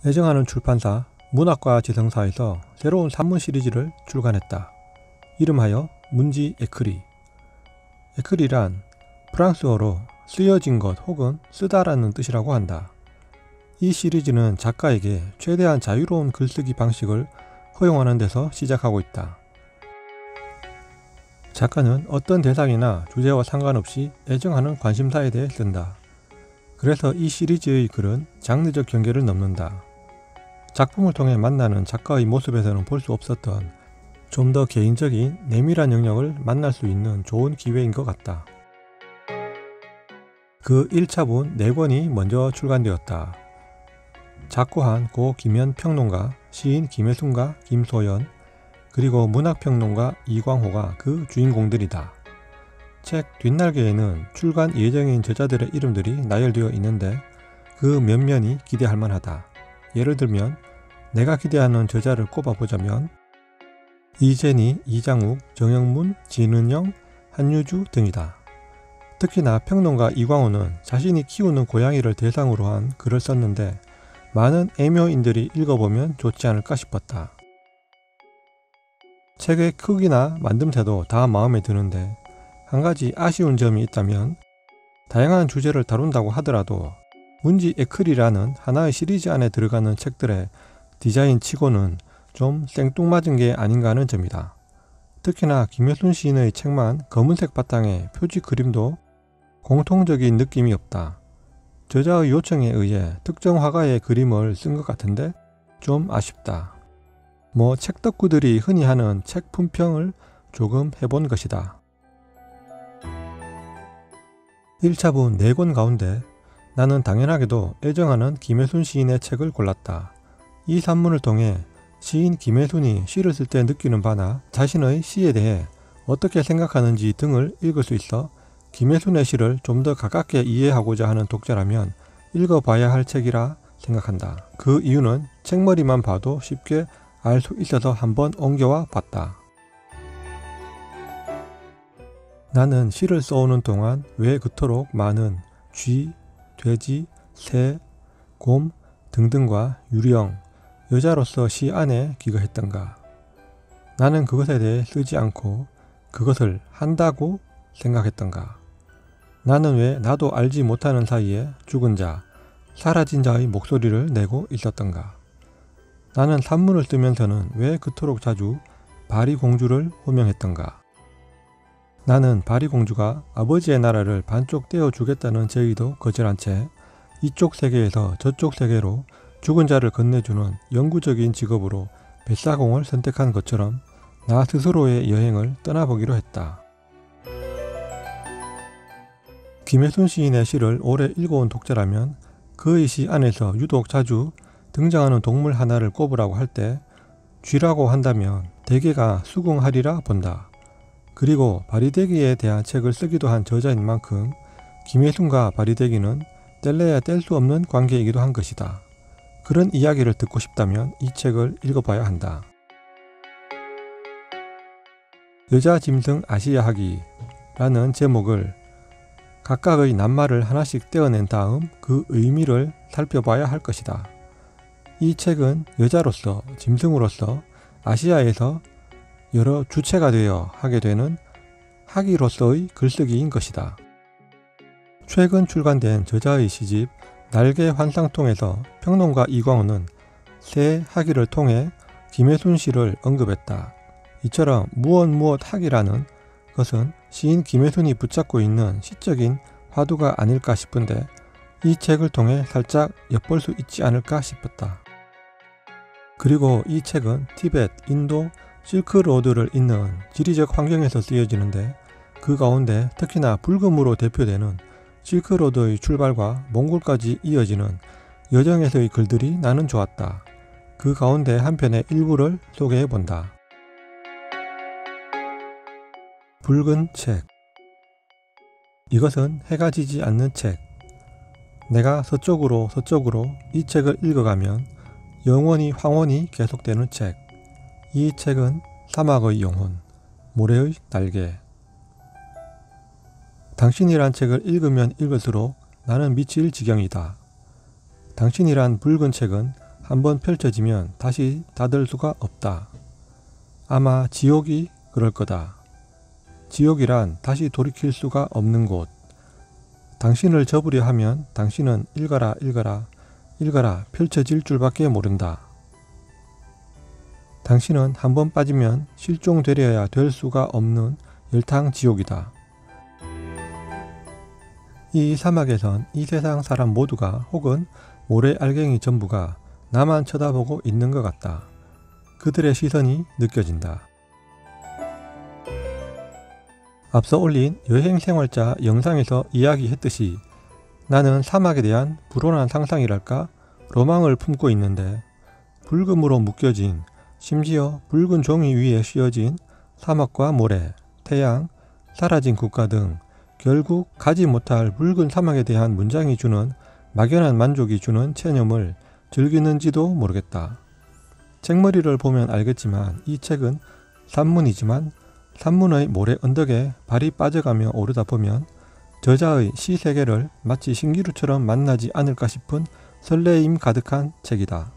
애정하는 출판사 문학과 지성사에서 새로운 산문 시리즈를 출간했다. 이름하여 문지 에크리. 에크리란 프랑스어로 쓰여진 것 혹은 쓰다라는 뜻이라고 한다. 이 시리즈는 작가에게 최대한 자유로운 글쓰기 방식을 허용하는 데서 시작하고 있다. 작가는 어떤 대상이나 주제와 상관없이 애정하는 관심사에 대해 쓴다. 그래서 이 시리즈의 글은 장르적 경계를 넘는다. 작품을 통해 만나는 작가의 모습에서는 볼 수 없었던 좀 더 개인적인 내밀한 영역을 만날 수 있는 좋은 기회인 것 같다. 그 1차분 4권이 먼저 출간되었다. 작고한 고 김현 평론가, 시인 김혜순과 김소연, 그리고 문학평론가 이광호가 그 주인공들이다. 책 뒷날개에는 출간 예정인 저자들의 이름들이 나열되어 있는데 그 면면이 기대할 만하다. 예를 들면 내가 기대하는 저자를 꼽아보자면 이재니, 이장욱, 정영문, 진은영, 한유주 등이다. 특히나 평론가 이광호는 자신이 키우는 고양이를 대상으로 한 글을 썼는데 많은 애묘인들이 읽어보면 좋지 않을까 싶었다. 책의 크기나 만듦새도 다 마음에 드는데 한 가지 아쉬운 점이 있다면 다양한 주제를 다룬다고 하더라도 문지 에크리라는 하나의 시리즈 안에 들어가는 책들의 디자인 치고는 좀 생뚱맞은 게 아닌가 하는 점이다. 특히나 김혜순 시인의 책만 검은색 바탕에 표지 그림도 공통적인 느낌이 없다. 저자의 요청에 의해 특정 화가의 그림을 쓴 것 같은데 좀 아쉽다. 책 덕후들이 흔히 하는 책 품평을 조금 해본 것이다. 1차분 4권 가운데 나는 당연하게도 애정하는 김혜순 시인의 책을 골랐다. 이 산문을 통해 시인 김혜순이 시를 쓸 때 느끼는 바나 자신의 시에 대해 어떻게 생각하는지 등을 읽을 수 있어 김혜순의 시를 좀 더 가깝게 이해하고자 하는 독자라면 읽어봐야 할 책이라 생각한다. 그 이유는 책머리만 봐도 쉽게 알 수 있어서 한번 옮겨와 봤다. 나는 시를 써오는 동안 왜 그토록 많은 쥐, 돼지, 새, 곰 등등과 유령, 여자로서 시 안에 기거했던가. 나는 그것에 대해 쓰지 않고 그것을 한다고 생각했던가. 나는 왜 나도 알지 못하는 사이에 죽은 자, 사라진 자의 목소리를 내고 있었던가. 나는 산문을 쓰면서는 왜 그토록 자주 바리공주를 호명했던가. 나는 바리공주가 아버지의 나라를 반쪽 떼어주겠다는 제의도 거절한 채 이쪽 세계에서 저쪽 세계로 죽은 자를 건네주는 영구적인 직업으로 뱃사공을 선택한 것처럼 나 스스로의 여행을 떠나보기로 했다. 김혜순 시인의 시를 오래 읽어온 독자라면 그의 시 안에서 유독 자주 등장하는 동물 하나를 꼽으라고 할 때 쥐라고 한다면 대개가 수궁하리라 본다. 그리고 바리대기에 대한 책을 쓰기도 한 저자인 만큼 김혜순과 바리대기는 뗄래야 뗄 수 없는 관계이기도 한 것이다. 그런 이야기를 듣고 싶다면 이 책을 읽어봐야 한다. 여자 짐승 아시아하기라는 제목을 각각의 낱말을 하나씩 떼어낸 다음 그 의미를 살펴봐야 할 것이다. 이 책은 여자로서, 짐승으로서 아시아에서 여러 주체가 되어 하게 되는 하기로서의 글쓰기인 것이다. 최근 출간된 저자의 시집 날개 환상통에서 평론가 이광호는 새 하기를 통해 김혜순 시를 언급했다. 이처럼 무엇 하기라는 것은 시인 김혜순이 붙잡고 있는 시적인 화두가 아닐까 싶은데 이 책을 통해 살짝 엿볼 수 있지 않을까 싶었다. 그리고 이 책은 티벳, 인도, 실크로드를 잇는 지리적 환경에서 쓰여지는데 그 가운데 특히나 불금으로 대표되는 실크로드의 출발과 몽골까지 이어지는 여정에서의 글들이 나는 좋았다. 그 가운데 한 편의 일부를 소개해본다. 붉은 책. 이것은 해가 지지 않는 책. 내가 서쪽으로 이 책을 읽어가면 영원히 황혼이 계속되는 책. 이 책은 사막의 영혼, 모래의 날개. 당신이란 책을 읽으면 읽을수록 나는 미칠 지경이다. 당신이란 붉은 책은 한번 펼쳐지면 다시 닫을 수가 없다. 아마 지옥이 그럴 거다. 지옥이란 다시 돌이킬 수가 없는 곳. 당신을 접으려 하면 당신은 읽어라 읽어라 읽어라 펼쳐질 줄밖에 모른다. 당신은 한번 빠지면 실종되려야 될 수가 없는 열탕지옥이다. 이 사막에선 이 세상 사람 모두가 혹은 모래알갱이 전부가 나만 쳐다보고 있는 것 같다. 그들의 시선이 느껴진다. 앞서 올린 여행생활자 영상에서 이야기했듯이 나는 사막에 대한 불온한 상상이랄까 로망을 품고 있는데 불금으로 묶여진 심지어 붉은 종이 위에 씌어진 사막과 모래, 태양, 사라진 국가 등 결국 가지 못할 붉은 사막에 대한 문장이 주는 막연한 만족이 주는 체념을 즐기는지도 모르겠다. 책머리를 보면 알겠지만 이 책은 산문이지만 산문의 모래 언덕에 발이 빠져가며 오르다 보면 저자의 시 세계를 마치 신기루처럼 만나지 않을까 싶은 설레임 가득한 책이다.